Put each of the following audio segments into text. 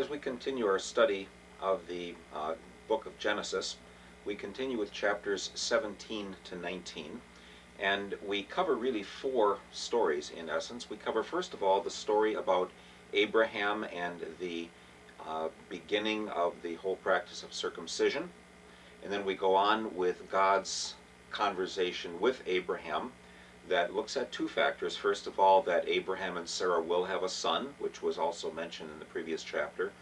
As we continue our study of the book of Genesis, we continue with chapters 17 to 19, and we cover really four stories in essence. We cover, first of all, the story about Abraham and the beginning of the whole practice of circumcision, and then we go on with God's conversation with Abraham that looks at two factors. First of all, that Abraham and Sarah will have a son, which was also mentioned in the previous chapter,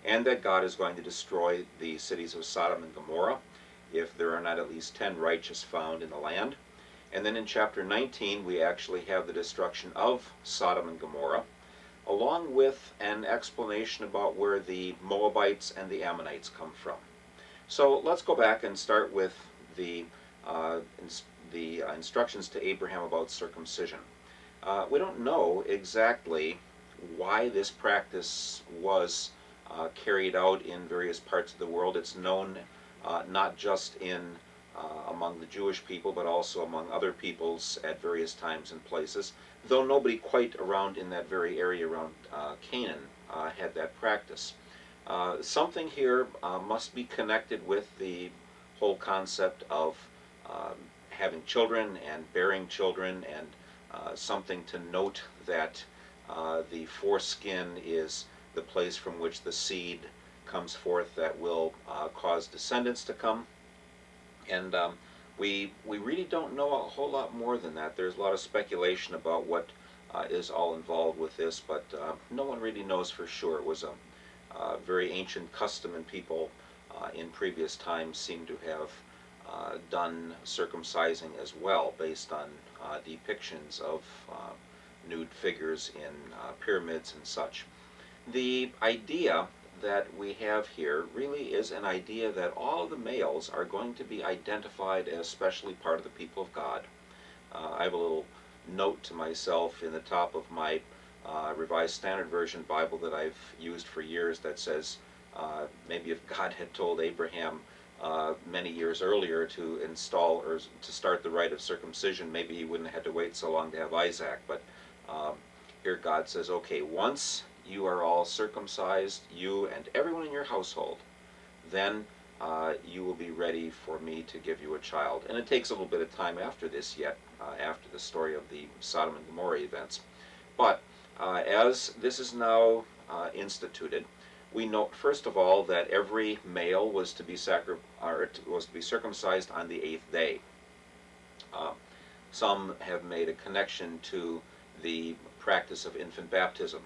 and that God is going to destroy the cities of Sodom and Gomorrah if there are not at least 10 righteous found in the land. And then in chapter 19, we actually have the destruction of Sodom and Gomorrah, along with an explanation about where the Moabites and the Ammonites come from. So let's go back and start with the instructions to Abraham about circumcision. We don't know exactly why this practice was carried out in various parts of the world. It's known not just among the Jewish people, but also among other peoples at various times and places, though nobody quite around in that very area around Canaan had that practice. Something here must be connected with the whole concept of having children and bearing children, and something to note that the foreskin is the place from which the seed comes forth that will cause descendants to come. And we really don't know a whole lot more than that. There's a lot of speculation about what is all involved with this, but no one really knows for sure. It was a very ancient custom, and people in previous times seem to have done circumcising as well, based on depictions of nude figures in pyramids and such. The idea that we have here really is an idea that all of the males are going to be identified as specially part of the people of God. I have a little note to myself in the top of my Revised Standard Version Bible that I've used for years that says, maybe if God had told Abraham many years earlier to install or to start the rite of circumcision, maybe he wouldn't have had to wait so long to have Isaac. But here God says, okay, once you are all circumcised, you and everyone in your household, then you will be ready for me to give you a child. And it takes a little bit of time after this yet, after the story of the Sodom and Gomorrah events. But as this is now instituted, we note first of all that every male was to be circumcised on the 8th day. Some have made a connection to the practice of infant baptism,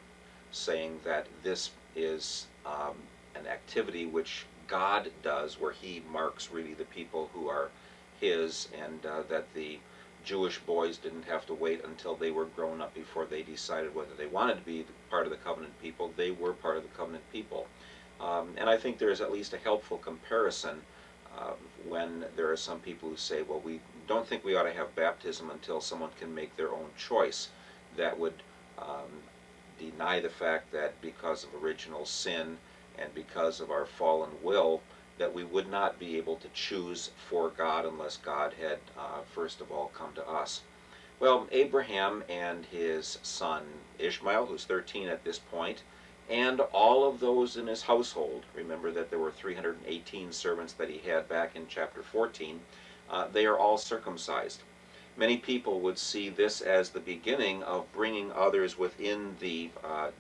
saying that this is an activity which God does, where he marks really the people who are his, and that the Jewish boys didn't have to wait until they were grown up before they decided whether they wanted to be part of the covenant people. They were part of the covenant people. And I think there's at least a helpful comparison when there are some people who say, well, we don't think we ought to have baptism until someone can make their own choice. That would deny the fact that because of original sin and because of our fallen will, that we would not be able to choose for God unless God had first of all come to us. Well, Abraham and his son Ishmael, who's 13 at this point, and all of those in his household, remember that there were 318 servants that he had back in chapter 14, they are all circumcised. Many people would see this as the beginning of bringing others within the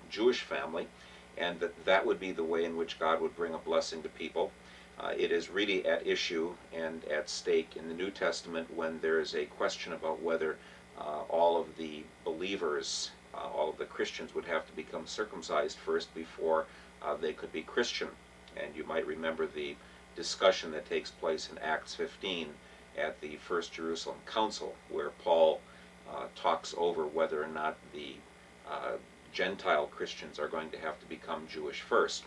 Jewish family, and that would be the way in which God would bring a blessing to people. It is really at issue and at stake in the New Testament when there is a question about whether all of the believers, all of the Christians, would have to become circumcised first before they could be Christian. And you might remember the discussion that takes place in Acts 15 at the First Jerusalem Council, where Paul talks over whether or not the Gentile Christians are going to have to become Jewish first.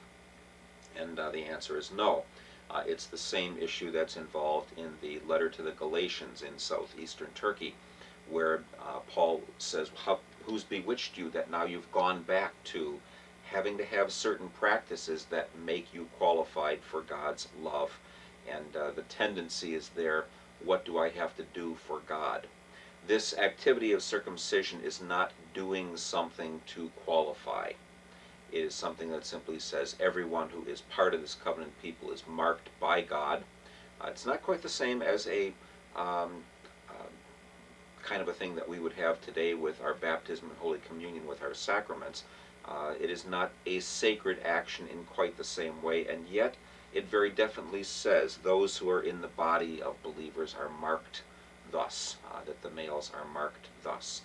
And the answer is no. It's the same issue that's involved in the letter to the Galatians in southeastern Turkey, where Paul says, who's bewitched you that now you've gone back to having to have certain practices that make you qualified for God's love? And the tendency is there, what do I have to do for God? This activity of circumcision is not doing something to qualify. It is something that simply says everyone who is part of this covenant people is marked by God. It's not quite the same as a um, kind of a thing that we would have today with our baptism and Holy Communion with our sacraments. It is not a sacred action in quite the same way, and yet it very definitely says those who are in the body of believers are marked thus, that the males are marked thus.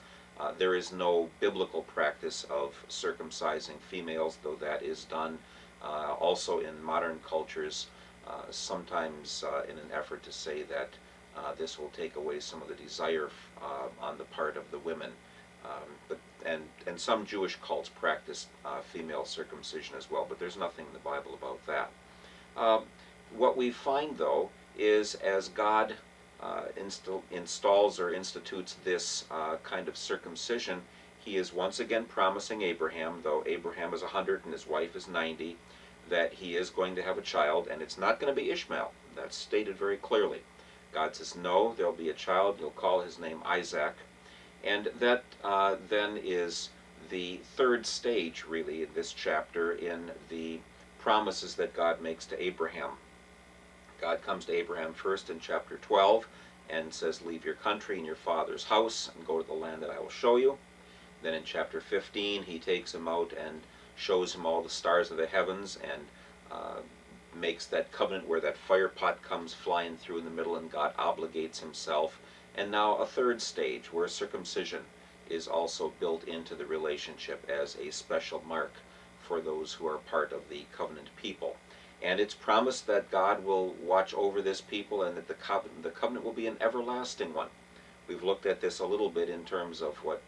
There is no biblical practice of circumcising females, though that is done also in modern cultures, sometimes in an effort to say that this will take away some of the desire on the part of the women. And some Jewish cults practice female circumcision as well, but there's nothing in the Bible about that. Um, what we find, though, is as God installs or institutes this kind of circumcision, he is once again promising Abraham, though Abraham is 100 and his wife is 90, that he is going to have a child, and it's not going to be Ishmael. That's stated very clearly. God says, no, there'll be a child, you'll call his name Isaac. And that then is the third stage, really, in this chapter in the promises that God makes to Abraham. God comes to Abraham first in chapter 12 and says, leave your country and your father's house and go to the land that I will show you. Then in chapter 15, he takes him out and shows him all the stars of the heavens and makes that covenant where that fire pot comes flying through in the middle, and God obligates himself. And now a third stage where circumcision is also built into the relationship as a special mark for those who are part of the covenant people. And it's promised that God will watch over this people and that the covenant will be an everlasting one. We've looked at this a little bit in terms of what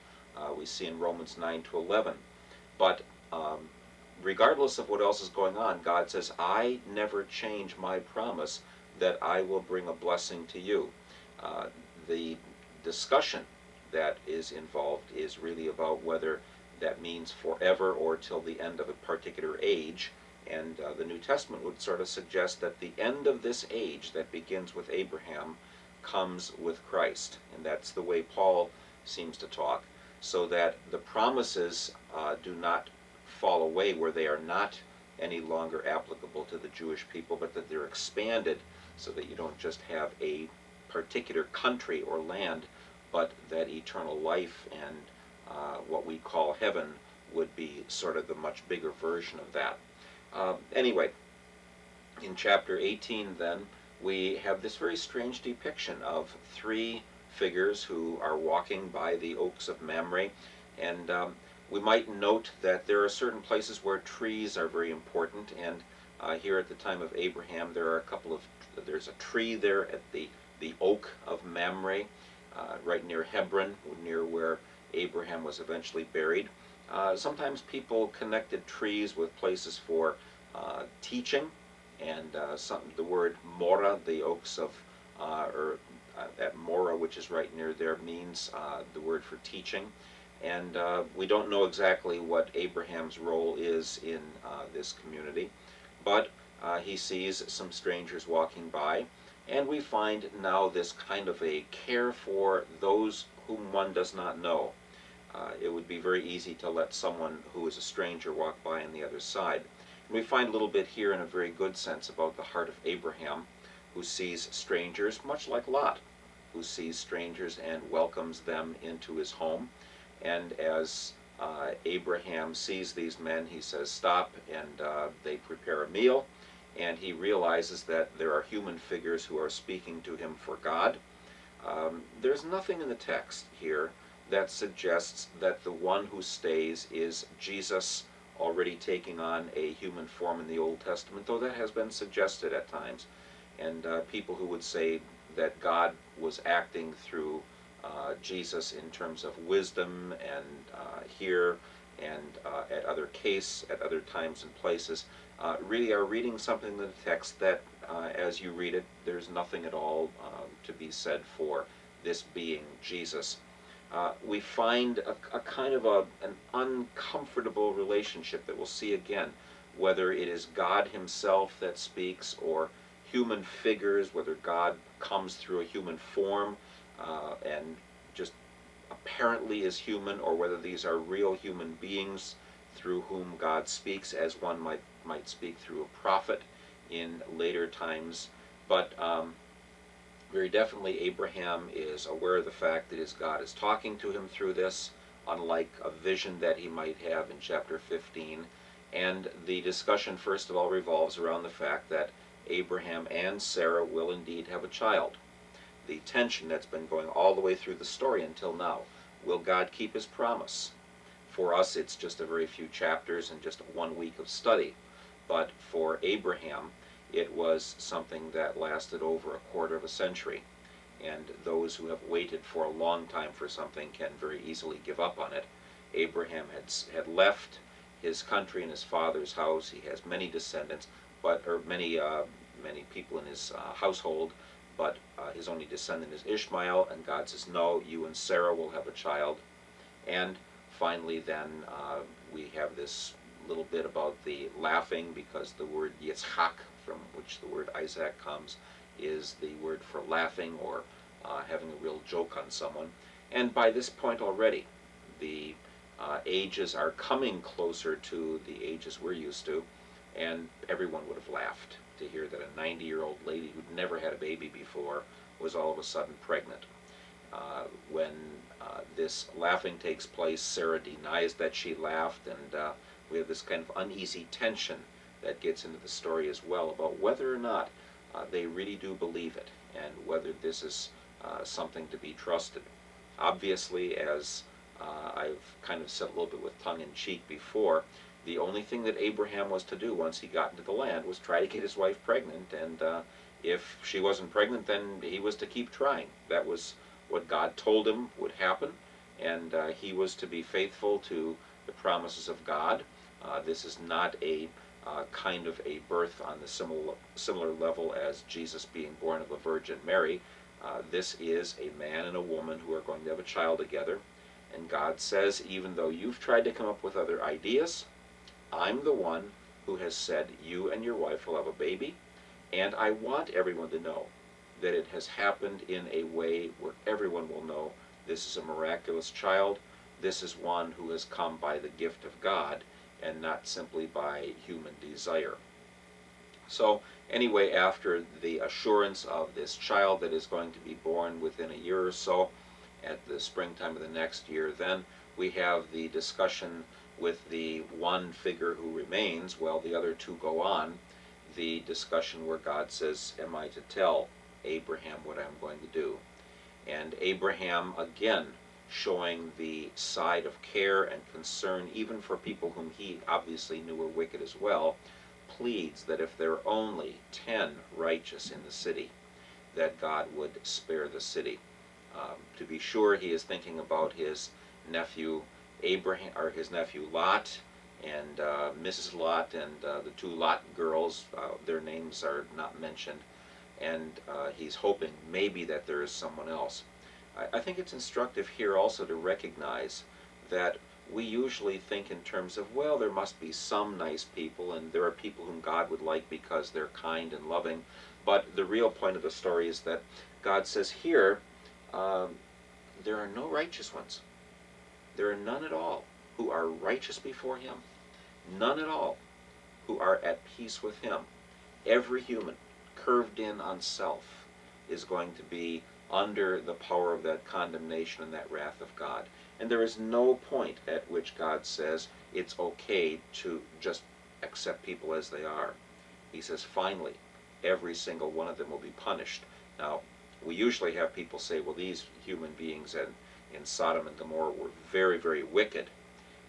we see in Romans 9 to 11. But regardless of what else is going on, God says, I never change my promise that I will bring a blessing to you. The discussion that is involved is really about whether that means forever or till the end of a particular age. And the New Testament would sort of suggest that the end of this age that begins with Abraham comes with Christ. And that's the way Paul seems to talk, so that the promises do not fall away where they are not any longer applicable to the Jewish people, but that they're expanded so that you don't just have a particular country or land, but that eternal life and what we call heaven would be sort of the much bigger version of that. Anyway, in chapter 18 then, we have this very strange depiction of three figures who are walking by the oaks of Mamre, and we might note that there are certain places where trees are very important, and here at the time of Abraham there are there's a tree there at the oak of Mamre, right near Hebron, near where Abraham was eventually buried. Sometimes people connected trees with places for teaching, and the word Morah, the oaks of, at Morah, which is right near there, means the word for teaching. And we don't know exactly what Abraham's role is in this community, but he sees some strangers walking by, and we find now this kind of a care for those whom one does not know. It would be very easy to let someone who is a stranger walk by on the other side. And we find a little bit here in a very good sense about the heart of Abraham, who sees strangers, much like Lot, who sees strangers and welcomes them into his home. And as Abraham sees these men, he says, stop, and they prepare a meal, and he realizes that there are human figures who are speaking to him for God. There's nothing in the text here that suggests that the one who stays is Jesus already taking on a human form in the Old Testament, though that has been suggested at times. And people who would say that God was acting through Jesus in terms of wisdom and here and at other times and places, really are reading something in the text that as you read it, there's nothing at all to be said for this being Jesus. We find a kind of an uncomfortable relationship that we'll see again, whether it is God himself that speaks or human figures, whether God comes through a human form and just apparently is human, or whether these are real human beings through whom God speaks as one might speak through a prophet in later times. But very definitely Abraham is aware of the fact that his God is talking to him through this, unlike a vision that he might have in chapter 15. And the discussion, first of all, revolves around the fact that Abraham and Sarah will indeed have a child. The tension that's been going all the way through the story until now. Will God keep his promise? For us, it's just a very few chapters and just 1 week of study. But for Abraham, it was something that lasted over a quarter of a century. And those who have waited for a long time for something can very easily give up on it. Abraham had left his country and his father's house. He has many descendants, or many people in his household, but his only descendant is Ishmael, and God says, no, you and Sarah will have a child. And finally then we have this little bit about the laughing, because the word Yitzhak, from which the word Isaac comes, is the word for laughing or having a real joke on someone. And by this point already, the ages are coming closer to the ages we're used to, and everyone would have laughed to hear that a 90-year-old lady who'd never had a baby before was all of a sudden pregnant. When this laughing takes place, Sarah denies that she laughed, and we have this kind of uneasy tension that gets into the story as well about whether or not they really do believe it, and whether this is something to be trusted. Obviously, as I've kind of said a little bit with tongue-in-cheek before, the only thing that Abraham was to do once he got into the land was try to get his wife pregnant, and if she wasn't pregnant, then he was to keep trying. That was what God told him would happen, and he was to be faithful to the promises of God. This is not a kind of a birth on the similar level as Jesus being born of a Virgin Mary. This is a man and a woman who are going to have a child together, and God says, even though you've tried to come up with other ideas, I'm the one who has said you and your wife will have a baby, and I want everyone to know that it has happened in a way where everyone will know this is a miraculous child. This is one who has come by the gift of God and not simply by human desire. So anyway, after the assurance of this child that is going to be born within a year or so, at the springtime of the next year, then we have the discussion with the one figure who remains while the other two go on, the discussion where God says, am I to tell Abraham what I'm going to do? And Abraham, again, showing the side of care and concern, even for people whom he obviously knew were wicked as well, pleads that if there are only 10 righteous in the city, that God would spare the city. To be sure, he is thinking about his nephew Abraham, or his nephew Lot, and Mrs. Lot, and the two Lot girls. Their names are not mentioned, and he's hoping maybe that there is someone else. I think it's instructive here also to recognize that we usually think in terms of, well, there must be some nice people, and there are people whom God would like because they're kind and loving. But the real point of the story is that God says here, there are no righteous ones. There are none at all who are righteous before him. None at all who are at peace with him. Every human curved in on self is going to be under the power of that condemnation and that wrath of God. And there is no point at which God says it's okay to just accept people as they are. He says, finally, every single one of them will be punished. Now, we usually have people say, well, these human beings in Sodom and Gomorrah were very, very wicked,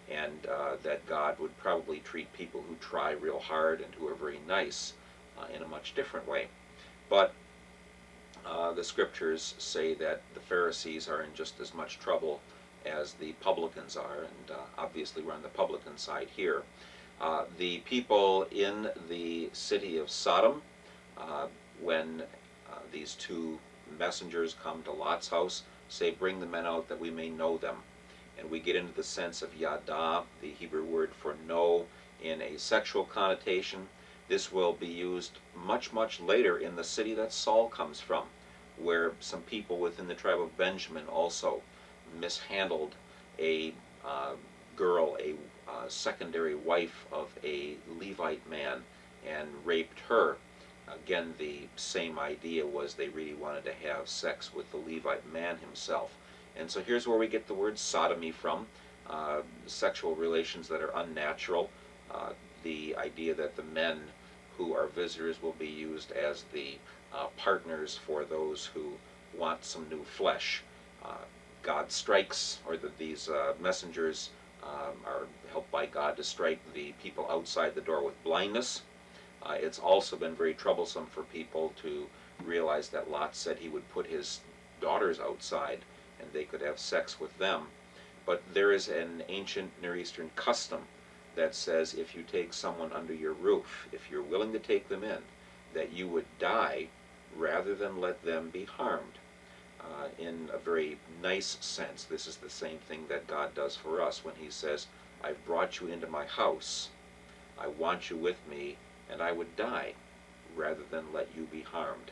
and that God would probably treat people who try real hard and who are very nice in a much different way. But the scriptures say that the Pharisees are in just as much trouble as the publicans are, and obviously we're on the publican side here. The people in the city of Sodom, when these two messengers come to Lot's house, say, bring the men out that we may know them. And we get into the sense of yada, the Hebrew word for know, in a sexual connotation. This will be used much, much later in the city that Saul comes from, where some people within the tribe of Benjamin also mishandled a girl, a secondary wife of a Levite man, and raped her. Again, the same idea was they really wanted to have sex with the Levite man himself. And so here's where we get the word sodomy from, sexual relations that are unnatural, the idea that the men who are visitors will be used as the partners for those who want some new flesh. God strikes, or these messengers are helped by God to strike the people outside the door with blindness. It's also been very troublesome for people to realize that Lot said he would put his daughters outside and they could have sex with them. But there is an ancient Near Eastern custom that says if you take someone under your roof, if you're willing to take them in, that you would die rather than let them be harmed. In a very nice sense, this is the same thing that God does for us when he says, I've brought you into my house, I want you with me, and I would die rather than let you be harmed,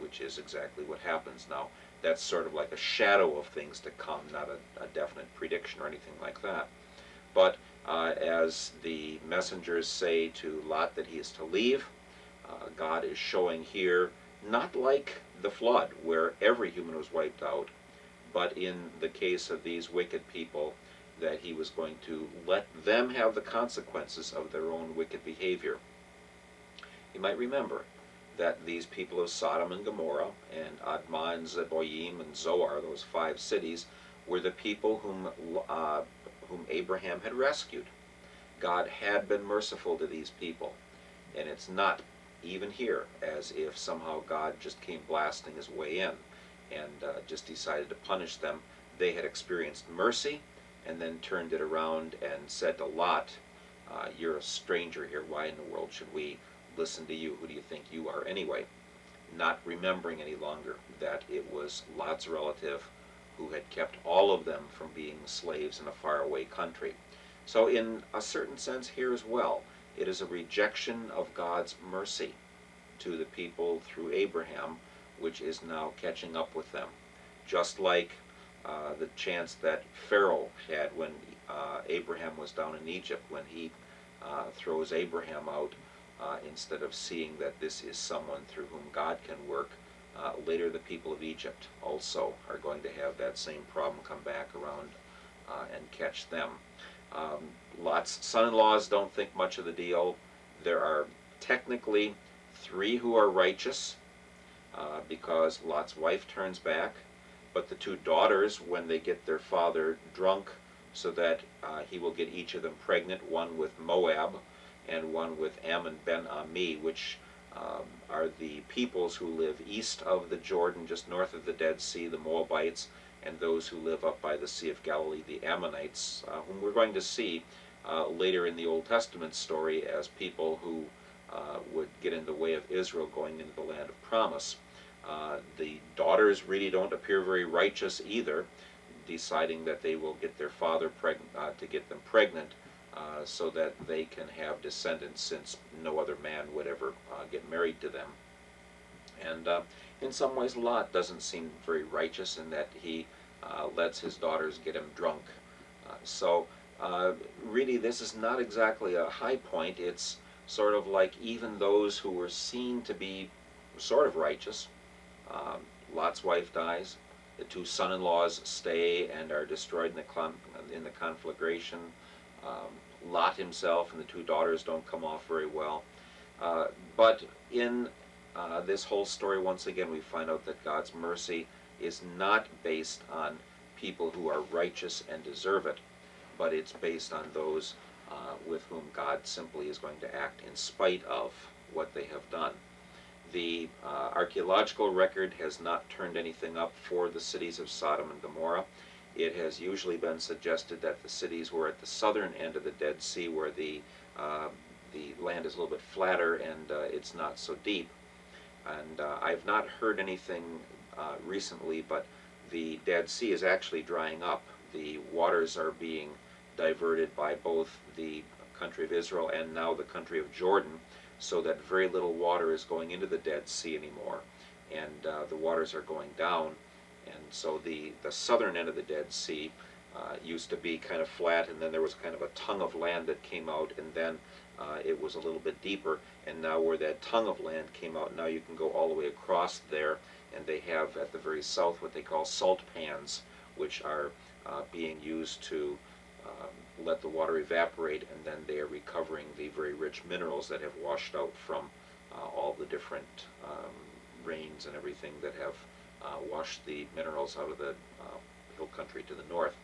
which is exactly what happens. Now, that's sort of like a shadow of things to come, not a definite prediction or anything like that. But as the messengers say to Lot that he is to leave, God is showing here, not like the flood where every human was wiped out, but in the case of these wicked people, that he was going to let them have the consequences of their own wicked behavior. You might remember that these people of Sodom and Gomorrah and Admah and Zeboim and Zoar, those 5 cities, were the people whom Abraham had rescued. God had been merciful to these people, and it's not even here as if somehow God just came blasting his way in and just decided to punish them. They had experienced mercy and then turned it around and said to Lot, you're a stranger here, why in the world should we listen to you? Who do you think you are anyway? Not remembering any longer that it was Lot's relative who had kept all of them from being slaves in a faraway country. So in a certain sense here as well, it is a rejection of God's mercy to the people through Abraham, which is now catching up with them. Just like the chance that Pharaoh had when Abraham was down in Egypt, when he throws Abraham out, instead of seeing that this is someone through whom God can work. Later the people of Egypt also are going to have that same problem come back around and catch them. Lot's son-in-laws don't think much of the deal. There are technically 3 who are righteous because Lot's wife turns back, but the 2 daughters, when they get their father drunk so that he will get each of them pregnant, one with Moab and one with Ammon ben Ami, which are the peoples who live east of the Jordan, just north of the Dead Sea, the Moabites, and those who live up by the Sea of Galilee, the Ammonites, whom we're going to see later in the Old Testament story as people who would get in the way of Israel going into the land of promise. The daughters really don't appear very righteous either, deciding that they will get their father to get them pregnant so that they can have descendants, since no other man would ever get married to them. And in some ways Lot doesn't seem very righteous in that he lets his daughters get him drunk. So really this is not exactly a high point. It's sort of like even those who were seen to be sort of righteous. Lot's wife dies. The 2 son-in-laws stay and are destroyed in the conflagration. Lot himself and the 2 daughters don't come off very well. But in this whole story, once again, we find out that God's mercy is not based on people who are righteous and deserve it, but it's based on those with whom God simply is going to act in spite of what they have done. The archaeological record has not turned anything up for the cities of Sodom and Gomorrah. It has usually been suggested that the cities were at the southern end of the Dead Sea, where the land is a little bit flatter and it's not so deep. And I've not heard anything recently, but the Dead Sea is actually drying up. The waters are being diverted by both the country of Israel and now the country of Jordan, so that very little water is going into the Dead Sea anymore, and the waters are going down. And so the southern end of the Dead Sea used to be kind of flat, and then there was kind of a tongue of land that came out, and then it was a little bit deeper, and now where that tongue of land came out, now you can go all the way across there, and they have at the very south what they call salt pans, which are being used to let the water evaporate, and then they are recovering the very rich minerals that have washed out from all the different rains and everything that have washed the minerals out of the hill country to the north.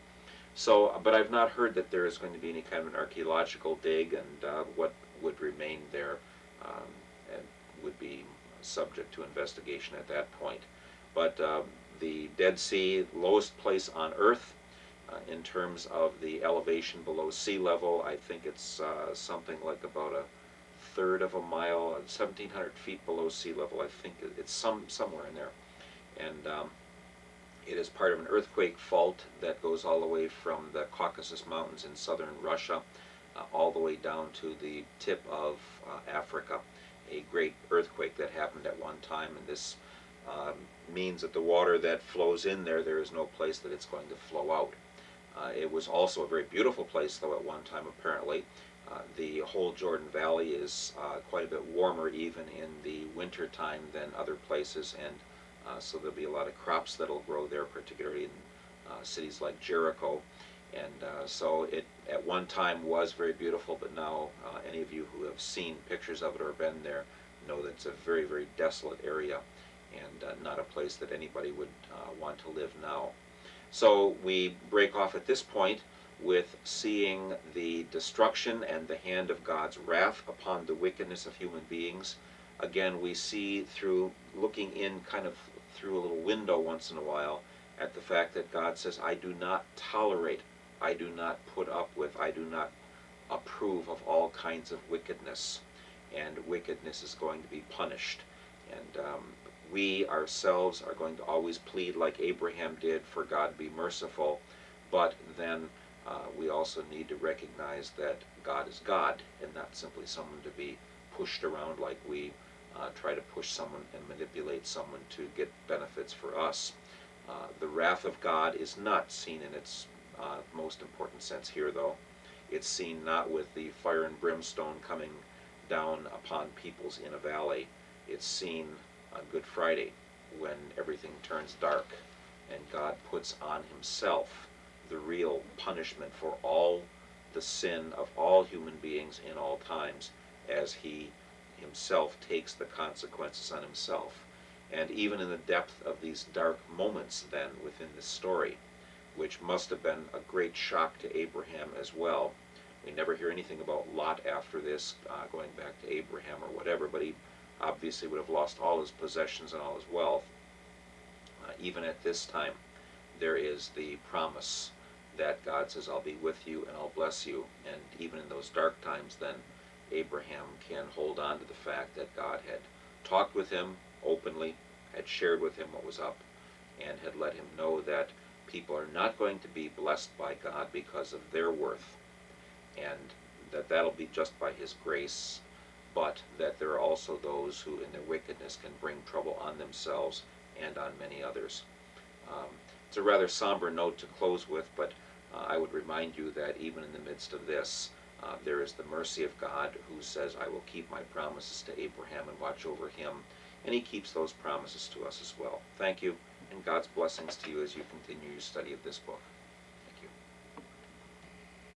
So, but I've not heard that there is going to be any kind of an archaeological dig, and what would remain there and would be subject to investigation at that point. But the Dead Sea, lowest place on Earth in terms of the elevation below sea level, I think it's something like about a third of a mile, 1,700 feet below sea level. I think it's somewhere in there. And it is part of an earthquake fault that goes all the way from the Caucasus Mountains in southern Russia all the way down to the tip of Africa. A great earthquake that happened at one time, and this means that the water that flows in there, there is no place that it's going to flow out. It was also a very beautiful place, though, at one time, apparently. The whole Jordan Valley is quite a bit warmer even in the winter time than other places, and so there'll be a lot of crops that'll grow there, particularly in cities like Jericho. And so it at one time was very beautiful, but now any of you who have seen pictures of it or been there know that it's a very, very desolate area, and not a place that anybody would want to live now. So we break off at this point with seeing the destruction and the hand of God's wrath upon the wickedness of human beings. Again, we see through looking in kind of through a little window once in a while at the fact that God says, I do not tolerate, I do not put up with, I do not approve of all kinds of wickedness, and wickedness is going to be punished. And we ourselves are going to always plead like Abraham did for God be merciful, but then we also need to recognize that God is God and not simply someone to be pushed around like we try to push someone and manipulate someone to get benefits for us. The wrath of God is not seen in its most important sense here, though. It's seen not with the fire and brimstone coming down upon peoples in a valley. It's seen on Good Friday when everything turns dark and God puts on himself the real punishment for all the sin of all human beings in all times, as he himself takes the consequences on himself. And even in the depth of these dark moments then within this story, which must have been a great shock to Abraham as well. We never hear anything about Lot after this, going back to Abraham or whatever, but he obviously would have lost all his possessions and all his wealth. Even at this time, there is the promise that God says, I'll be with you and I'll bless you. And even in those dark times, then Abraham can hold on to the fact that God had talked with him openly, had shared with him what was up, and had let him know that people are not going to be blessed by God because of their worth, and that that'll be just by his grace, but that there are also those who in their wickedness can bring trouble on themselves and on many others. It's a rather somber note to close with, but I would remind you that even in the midst of this, there is the mercy of God who says, I will keep my promises to Abraham and watch over him, and he keeps those promises to us as well. Thank you, and God's blessings to you as you continue your study of this book.